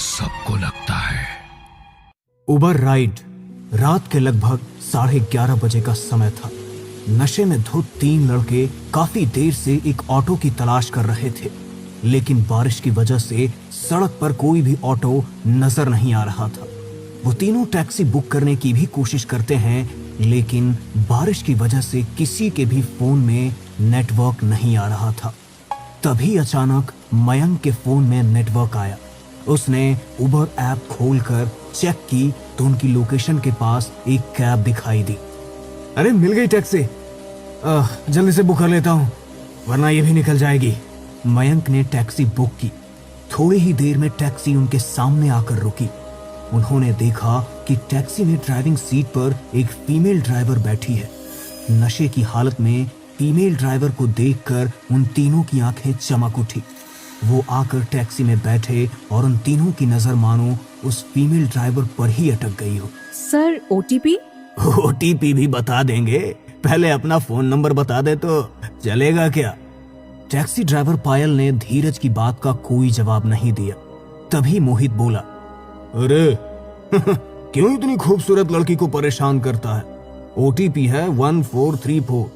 सबको लगता है। उबर राइड। रात के लगभग 11:30 बजे का समय था। नशे में धुत 3 लड़के काफी देर से एक ऑटो की तलाश कर रहे थे, लेकिन बारिश की वजह से सड़क पर कोई भी ऑटो नजर नहीं आ रहा था। वो तीनों टैक्सी बुक करने की भी कोशिश करते हैं, लेकिन बारिश की वजह से किसी के भी फोन में नेटवर्क नहीं आ रहा था। तभी अचानक मयंक के फोन में नेटवर्क आया। उसने उबर ऐप खोलकर चेक की तो उनकी लोकेशन के पास एक कैब दिखाई दी। अरे मिल गई टैक्सी, जल्दी से बुक कर लेता हूँ वरना ये भी निकल जाएगी। मयंक ने टैक्सी बुक की। थोड़ी ही देर में टैक्सी उनके सामने आकर रुकी। उन्होंने देखा कि टैक्सी में ड्राइविंग सीट पर एक फीमेल ड्राइवर बैठी है। नशे की हालत में फीमेल ड्राइवर को देखकर उन तीनों की आंखें चमक उठी। वो आकर टैक्सी में बैठे और उन तीनों की नजर मानो उस फीमेल ड्राइवर पर ही अटक गई हो। Sir OTP? ओटीपी भी बता देंगे, पहले अपना फोन नंबर बता दे तो चलेगा क्या? टैक्सी ड्राइवर पायल ने धीरज की बात का कोई जवाब नहीं दिया। तभी मोहित बोला, अरे क्यों इतनी खूबसूरत लड़की को परेशान करता है? ओटीपी है 1434।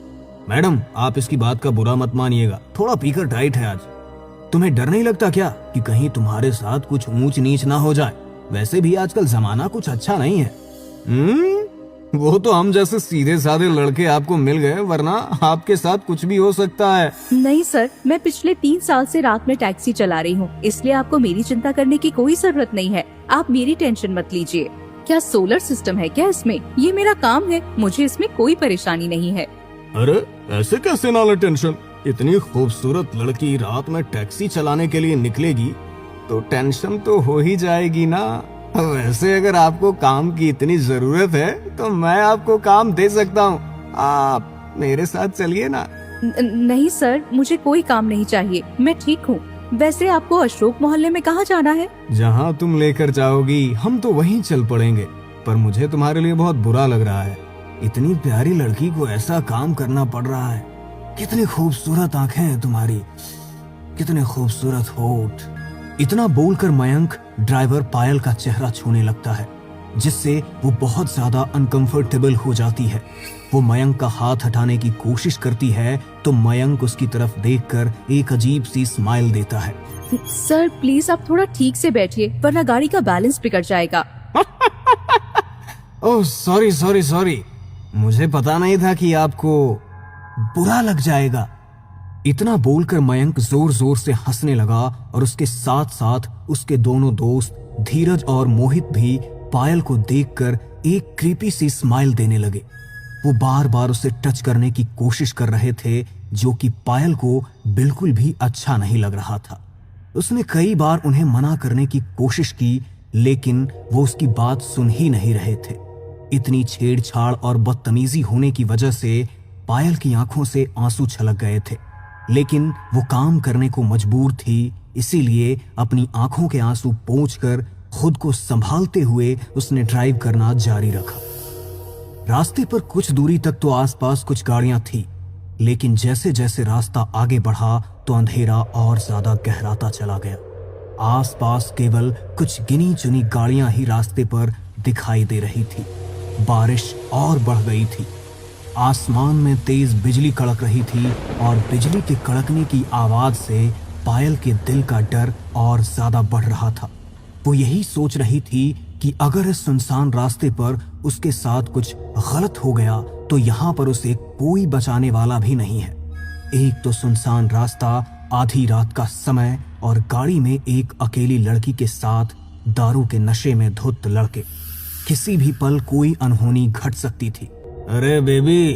मैडम आप इसकी बात का बुरा मत मानिएगा, थोड़ा पीकर टाइट है आज। तुम्हें डर नहीं लगता क्या कि कहीं तुम्हारे साथ कुछ ऊंच नीच ना हो जाए? वैसे भी आजकल जमाना कुछ अच्छा नहीं है। वो तो हम जैसे सीधे साधे लड़के आपको मिल गए, वरना आपके साथ कुछ भी हो सकता है। नहीं सर, मैं पिछले 3 साल से रात में टैक्सी चला रही हूँ, इसलिए आपको मेरी चिंता करने की कोई जरूरत नहीं है। आप मेरी टेंशन मत लीजिए। क्या सोलर सिस्टम है क्या इसमें? ये मेरा काम है, मुझे इसमें कोई परेशानी नहीं है। अरे ऐसे कैसे ना ले टेंशन? इतनी खूबसूरत लड़की रात में टैक्सी चलाने के लिए निकलेगी तो टेंशन तो हो ही जाएगी ना। वैसे अगर आपको काम की इतनी जरूरत है तो मैं आपको काम दे सकता हूँ, आप मेरे साथ चलिए ना। नहीं सर, मुझे कोई काम नहीं चाहिए, मैं ठीक हूँ। वैसे आपको अशोक मोहल्ले में कहाँ जाना है? जहाँ तुम लेकर जाओगी हम तो वहीं चल पड़ेंगे, पर मुझे तुम्हारे लिए बहुत बुरा लग रहा है। इतनी प्यारी लड़की को ऐसा काम करना पड़ रहा है। कितनी खूबसूरत आंखें हैं तुम्हारी, कितने खूबसूरत होठ। इतना बोलकर मयंक ड्राइवर पायल का चेहरा छूने लगता है, जिससे वो बहुत ज्यादा अनकंफर्टेबल हो जाती है। वो मयंक का हाथ हटाने की कोशिश करती है तो मयंक उसकी तरफ देखकर एक अजीब सी स्माइल देता है। सर प्लीज आप थोड़ा ठीक से बैठिए, वरना गाड़ी का बैलेंस बिगड़ जाएगा। ओह सॉरी, मुझे पता नहीं था कि आपको बुरा लग जाएगा। इतना बोलकर मयंक जोर जोर से हंसने लगा और उसके साथ साथ उसके दोनों दोस्त धीरज और मोहित भी पायल को देखकर एक क्रीपी सी स्माइल देने लगे। वो बार बार उसे टच करने की कोशिश कर रहे थे, जो कि पायल को बिल्कुल भी अच्छा नहीं लग रहा था। उसने कई बार उन्हें मना करने की कोशिश की, लेकिन वो उसकी बात सुन ही नहीं रहे थे। इतनी छेड़छाड़ और बदतमीजी होने की वजह से पायल की आंखों से आंसू छलक गए थे, लेकिन वो काम करने को मजबूर थी, इसीलिए अपनी आंखों के आंसू पोंछकर खुद को संभालते हुए उसने ड्राइव करना जारी रखा। रास्ते पर कुछ दूरी तक तो आसपास कुछ गाड़ियां थी, लेकिन जैसे जैसे रास्ता आगे बढ़ा तो अंधेरा और ज्यादा गहराता चला गया। आसपास केवल कुछ गिनी चुनी गाड़ियां ही रास्ते पर दिखाई दे रही थी। बारिश और बढ़ गई थी। आसमान में तेज बिजली कड़क रही थी और बिजली के कड़कने की आवाज से पायल के दिल का डर और ज्यादा बढ़ रहा था। वो यही सोच रही थी कि अगर इस सुनसान रास्ते पर उसके साथ कुछ गलत हो गया तो यहाँ पर उसे कोई बचाने वाला भी नहीं है। एक तो सुनसान रास्ता, आधी रात का समय और गाड़ी में एक अकेली लड़की के साथ दारू के नशे में धुत लड़के। किसी भी पल कोई अनहोनी घट सकती थी। अरे बेबी,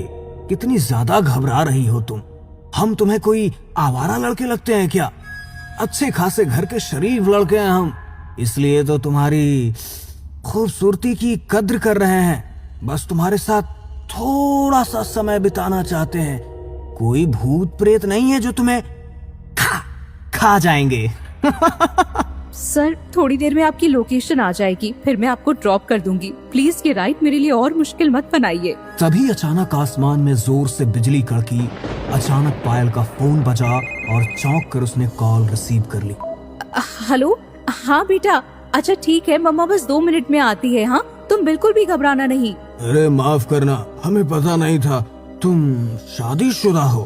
कितनी ज्यादा घबरा रही हो तुम? हम तुम्हें कोई आवारा लड़के लगते हैं क्या? अच्छे खासे घर के शरीफ लड़के हैं हम, इसलिए तो तुम्हारी खूबसूरती की कद्र कर रहे हैं। बस तुम्हारे साथ थोड़ा सा समय बिताना चाहते हैं। कोई भूत प्रेत नहीं है जो तुम्हें खा जाएंगे। सर थोड़ी देर में आपकी लोकेशन आ जाएगी, फिर मैं आपको ड्रॉप कर दूंगी। प्लीज ये राइड मेरे लिए और मुश्किल मत बनाइए। तभी अचानक आसमान में जोर से बिजली कड़की। अचानक पायल का फोन बजा और चौंक कर उसने कॉल रिसीव कर ली। हेलो, हाँ बेटा, अच्छा ठीक है, मम्मा बस 2 मिनट में आती है। हाँ, तुम बिल्कुल भी घबराना नहीं। अरे माफ करना, हमें पता नहीं था तुम शादीशुदा हो।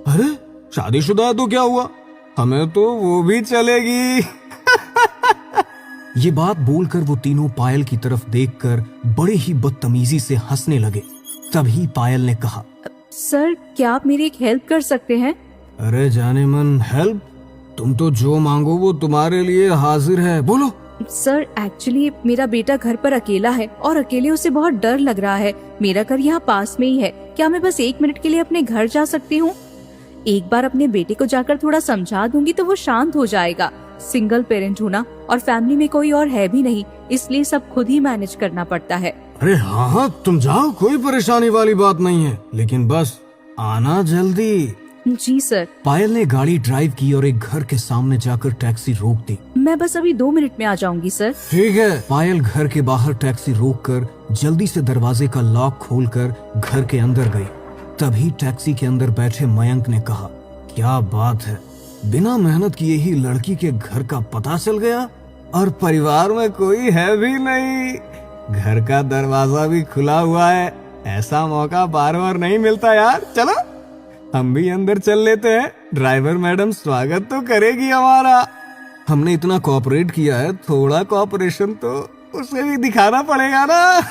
अरे शादीशुदा है तो क्या हुआ, हमें तो वो भी चलेगी। ये बात बोलकर वो तीनों पायल की तरफ देखकर बड़े ही बदतमीजी से हंसने लगे। तभी पायल ने कहा, सर क्या आप मेरी एक हेल्प कर सकते हैं? अरे जाने मन, हेल्प? तुम तो जो मांगो वो तुम्हारे लिए हाजिर है, बोलो। सर एक्चुअली मेरा बेटा घर पर अकेला है और अकेले उसे बहुत डर लग रहा है। मेरा घर यहाँ पास में ही है। क्या मैं बस 1 मिनट के लिए अपने घर जा सकती हूँ? एक बार अपने बेटे को जाकर थोड़ा समझा दूंगी तो वो शांत हो जाएगा। सिंगल पेरेंट हूँ ना, और फैमिली में कोई और है भी नहीं, इसलिए सब खुद ही मैनेज करना पड़ता है। अरे हाँ हाँ, तुम जाओ, कोई परेशानी वाली बात नहीं है, लेकिन बस आना जल्दी। जी सर। पायल ने गाड़ी ड्राइव की और एक घर के सामने जाकर टैक्सी रोक दी। मैं बस अभी 2 मिनट में आ जाऊंगी सर। ठीक है। पायल घर के बाहर टैक्सी रोककर जल्दी से दरवाजे का लॉक खोलकर घर के अंदर गई। तभी टैक्सी के अंदर बैठे मयंक ने कहा, क्या बात है, बिना मेहनत किए ही लड़की के घर का पता चल गया और परिवार में कोई है भी नहीं, घर का दरवाजा भी खुला हुआ है। ऐसा मौका बार बार नहीं मिलता यार। चलो हम भी अंदर चल लेते हैं, ड्राइवर मैडम स्वागत तो करेगी हमारा। हमने इतना कोऑपरेट किया है, थोड़ा कोऑपरेशन तो उसे भी दिखाना पड़ेगा ना।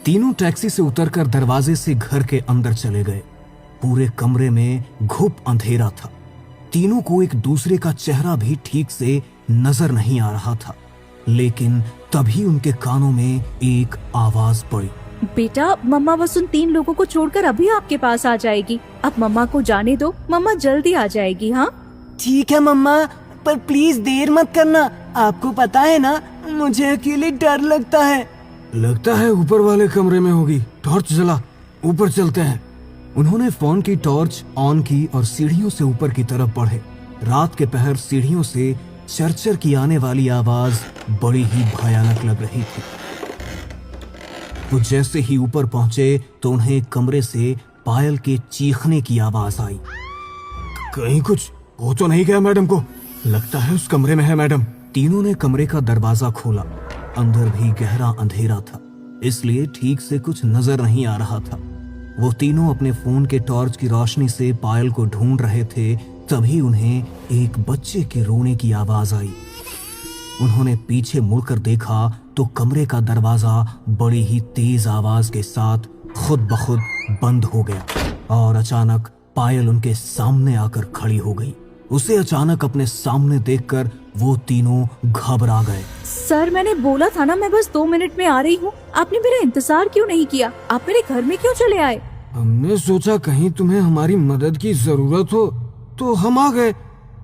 तीनों टैक्सी से उतरकर दरवाजे से घर के अंदर चले गए। पूरे कमरे में घुप अंधेरा था। तीनों को एक दूसरे का चेहरा भी ठीक से नजर नहीं आ रहा था, लेकिन तभी उनके कानों में एक आवाज पड़ी, बेटा मम्मा बस उन 3 लोगों को छोड़कर अभी आपके पास आ जाएगी। अब मम्मा को जाने दो, मम्मा जल्दी आ जाएगी। हाँ ठीक है मम्मा, पर प्लीज देर मत करना। आपको पता है ना, मुझे अकेले डर लगता है। लगता है ऊपर वाले कमरे में होगी। टॉर्च जला, ऊपर चलते हैं। उन्होंने फोन की टॉर्च ऑन की और सीढ़ियों से ऊपर की तरफ बढ़े। रात के पहर सीढ़ियों से चरचर की आने वाली आवाज बड़ी ही भयानक लग रही थी। वो जैसे ही ऊपर पहुंचे तो उन्हें एक कमरे से पायल के चीखने की आवाज आई। कहीं कुछ हो तो नहीं गया मैडम को? लगता है उस कमरे में है मैडम। तीनों ने कमरे का दरवाजा खोला। अंदर भी गहरा अंधेरा था, इसलिए ठीक से कुछ नजर नहीं आ रहा था। वो तीनों अपने फोन के टॉर्च की रोशनी से पायल को ढूंढ रहे थे। तभी उन्हें एक बच्चे के रोने की आवाज आई। उन्होंने पीछे मुड़कर देखा तो कमरे का दरवाजा बड़ी ही तेज आवाज के साथ खुद ब खुद बंद हो गया और अचानक पायल उनके सामने आकर खड़ी हो गई। उसे अचानक अपने सामने देखकर वो तीनों घबरा गए। सर मैंने बोला था ना, मैं बस 2 मिनट में आ रही हूँ। आपने मेरा इंतजार क्यों नहीं किया? आप मेरे घर में क्यों चले आए? हमने सोचा कहीं तुम्हें हमारी मदद की जरूरत हो तो हम आ गए।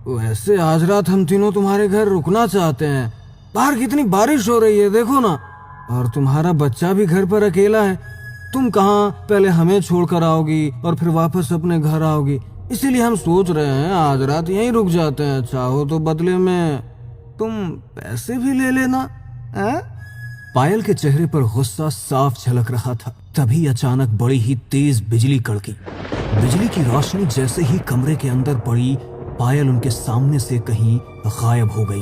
वैसे आज रात हम तीनों तुम्हारे घर रुकना चाहते हैं। बाहर कितनी बारिश हो रही है देखो ना, और तुम्हारा बच्चा भी घर पर अकेला है। तुम कहाँ पहले हमें छोड़कर आओगी और फिर वापस अपने घर आओगी, इसीलिए हम सोच रहे हैं आज रात यहीं रुक जाते हैं। चाहो तो बदले में तुम पैसे भी ले लेना। पायल के चेहरे पर गुस्सा साफ झलक रहा था। तभी अचानक बड़ी ही तेज बिजली कड़की। बिजली की रोशनी जैसे ही कमरे के अंदर पड़ी, पायल उनके सामने से कहीं गायब हो गई।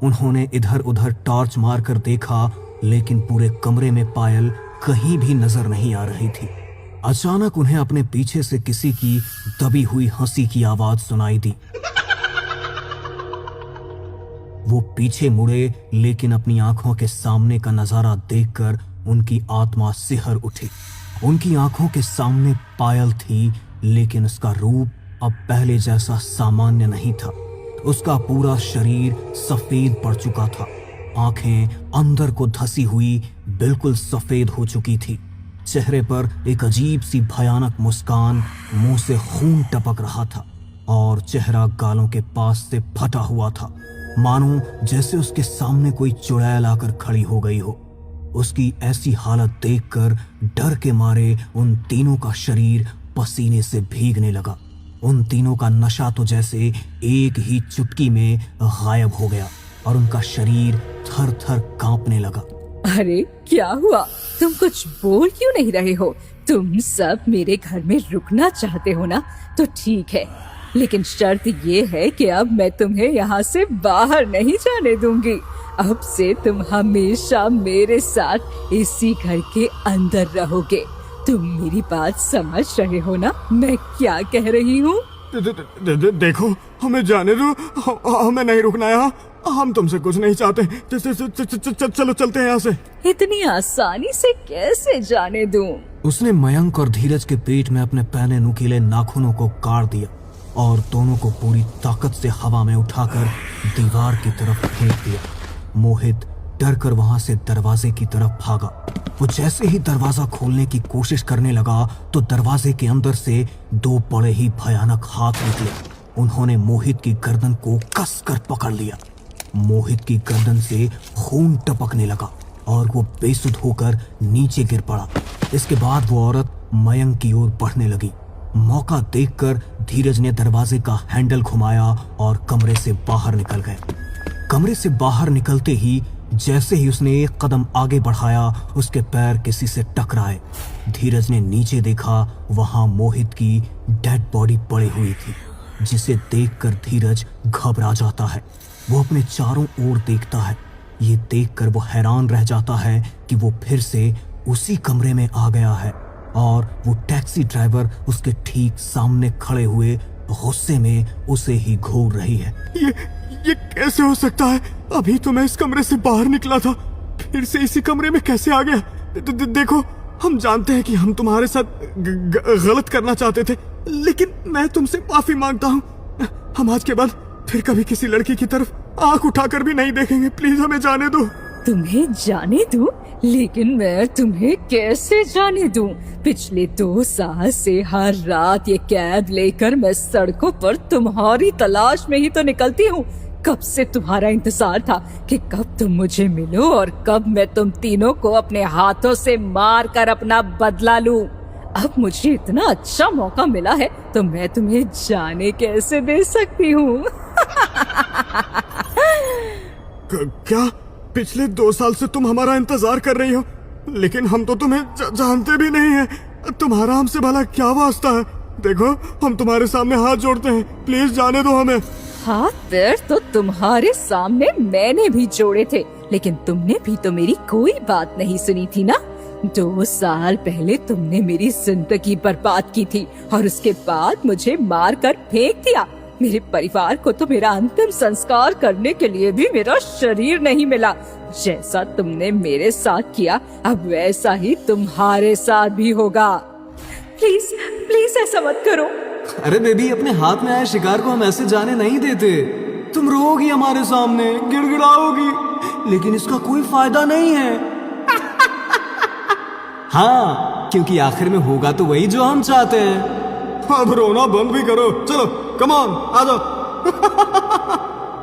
उन्होंने इधर उधर टॉर्च मारकर देखा, लेकिन पूरे कमरे में पायल कहीं भी नजर नहीं आ रही थी। अचानक उन्हें अपने पीछे से किसी की दबी हुई हंसी की आवाज सुनाई दी। वो पीछे मुड़े, लेकिन अपनी आंखों के सामने का नजारा देखकर उनकी आत्मा सिहर उठी। उनकी आंखों के सामने पायल थी, लेकिन उसका रूप अब पहले जैसा सामान्य नहीं था। उसका पूरा शरीर सफेद पड़ चुका था। आंखें अंदर को धसी हुई बिल्कुल सफेद हो चुकी थी। चेहरे पर एक अजीब सी भयानक मुस्कान, मुंह से खून टपक रहा था और चेहरा गालों के पास से फटा हुआ था, मानो जैसे उसके सामने कोई चुड़ैल आकर खड़ी हो गई हो। उसकी ऐसी हालत देखकर डर के मारे उन तीनों का शरीर पसीने से भीगने लगा। उन तीनों का नशा तो जैसे एक ही चुटकी में गायब हो गया और उनका शरीर थर थर कांपने लगा। अरे क्या हुआ? तुम कुछ बोल क्यों नहीं रहे हो? तुम सब मेरे घर में रुकना चाहते हो ना? तो ठीक है, लेकिन शर्त ये है कि अब मैं तुम्हें यहाँ से बाहर नहीं जाने दूंगी। अब से तुम हमेशा मेरे साथ इसी घर के अंदर रहोगे। तुम मेरी बात समझ रहे हो ना मैं क्या कह रही हूँ? देखो, हमें जाने दो, हमें नहीं रुकना यहाँ, हम तुमसे कुछ नहीं चाहते। चलो चलते हैं यहाँ से। इतनी आसानी से कैसे जाने दूं? उसने मयंक और धीरज के पेट में अपने पहले नुकीले नाखूनों को काट दिया और दोनों को पूरी ताकत से हवा में उठाकर दीवार की तरफ फेंक दिया। मोहित डर कर वहां से दरवाजे की तरफ भागा। वो जैसे ही दरवाजा खोलने की कोशिश करने लगा तो दरवाजे के अंदर से दो बड़े ही भयानक हाथ निकले। उन्होंने मोहित की गर्दन को कसकर पकड़ लिया। मोहित की गर्दन से खून टपकने लगा और वो बेसुध होकर नीचे गिर पड़ा। इसके बाद वो औरत मयंक की ओर बढ़ने लगी। मौका देखकर धीरज ने दरवाजे का हैंडल घुमाया और कमरे से बाहर निकल गए। कमरे से बाहर निकलते ही जैसे ही उसने एक कदम आगे बढ़ाया उसके पैर किसी से टकराए। धीरज ने नीचे देखा, वहां मोहित की डेड बॉडी पड़ी हुई थी, जिसे देखकर धीरज घबरा जाता है। वो अपने चारों ओर देखता है। ये देखकर वो हैरान रह जाता है कि वो फिर से उसी कमरे में आ गया है और वो टैक्सी ड्राइवर उसके ठीक सामने खड़े हुए गुस्से में उसे ही घूर रही है। ये कैसे हो सकता है? अभी तो मैं इस कमरे से बाहर निकला था, फिर से इसी कमरे में कैसे आ गया? देखो, हम जानते हैं कि हम तुम्हारे साथ गलत करना चाहते थे, लेकिन मैं तुमसे माफी मांगता हूँ। हम आज के बाद फिर कभी किसी लड़की की तरफ आंख उठाकर भी नहीं देखेंगे। प्लीज हमें जाने दो। तुम्हें जाने दूं? लेकिन मैं तुम्हें कैसे जाने दूं? पिछले 2 साल से हर रात ये कैद लेकर मैं सड़कों पर तुम्हारी तलाश में ही तो निकलती हूँ। कब से तुम्हारा इंतजार था कि कब तुम मुझे मिलो और कब मैं तुम तीनों को अपने हाथों से मार कर अपना बदला लूं। अब मुझे इतना अच्छा मौका मिला है तो मैं तुम्हें जाने कैसे दे सकती हूँ? क्या पिछले 2 साल से तुम हमारा इंतजार कर रही हो? लेकिन हम तो तुम्हें जानते भी नहीं हैं। तुम्हारा हमसे भला क्या वास्ता है? देखो, हम तुम्हारे सामने हाथ जोड़ते हैं, प्लीज जाने दो हमें। हाथ पैर तो तुम्हारे सामने मैंने भी जोड़े थे, लेकिन तुमने भी तो मेरी कोई बात नहीं सुनी थी ना। 2 साल पहले तुमने मेरी जिंदगी बर्बाद की थी और उसके बाद मुझे मार कर फेंक दिया। मेरे परिवार को तो मेरा अंतिम संस्कार करने के लिए भी मेरा शरीर नहीं मिला। जैसा तुमने मेरे साथ किया अब वैसा ही तुम्हारे साथ भी होगा। प्लीज प्लीज ऐसा मत करो। अरे बेबी, अपने हाथ में आए शिकार को हम ऐसे जाने नहीं देते। तुम रोगी हमारे सामने, गिड़गिड़ाओगी, लेकिन इसका कोई फायदा नहीं है। हाँ, क्योंकि आखिर में होगा तो वही जो हम चाहते हैं। अब रोना बंद भी करो, चलो कम ऑन, आ जाओ।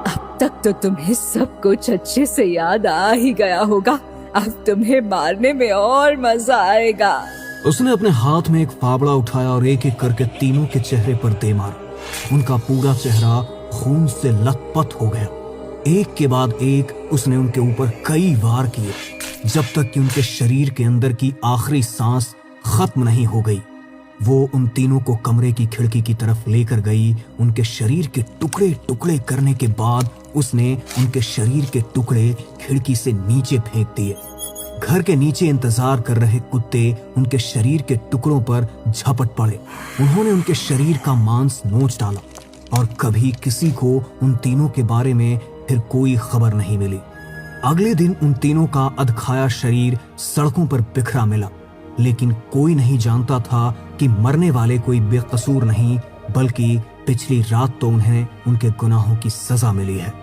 अब तक तो तुम्हें सब कुछ अच्छे से याद आ ही गया होगा, अब तुम्हें मारने में और मजा आएगा। उसने अपने हाथ में एक फावड़ा उठाया और एक एक करके तीनों के चेहरे पर दे मारा। उनका पूरा चेहरा खून से लथपथ हो गया। एक के बाद एक उसने उनके ऊपर कई वार किए, जब तक कि उनके शरीर के अंदर की आखिरी सांस खत्म नहीं हो गई। वो उन तीनों को कमरे की खिड़की की तरफ लेकर गई। उनके शरीर के टुकड़े टुकड़े करने के बाद उसने उनके शरीर के टुकड़े खिड़की से नीचे फेंक दिए। घर के नीचे इंतजार कर रहे कुत्ते उनके शरीर के टुकड़ों पर झपट पड़े। उन्होंने उनके शरीर का मांस नोच डाला और कभी किसी को उन तीनों के बारे में फिर कोई खबर नहीं मिली। अगले दिन उन तीनों का अधखाया शरीर सड़कों पर बिखरा मिला, लेकिन कोई नहीं जानता था कि मरने वाले कोई बेकसूर नहीं, बल्कि पिछली रात तो उन्हें उनके गुनाहों की सजा मिली है।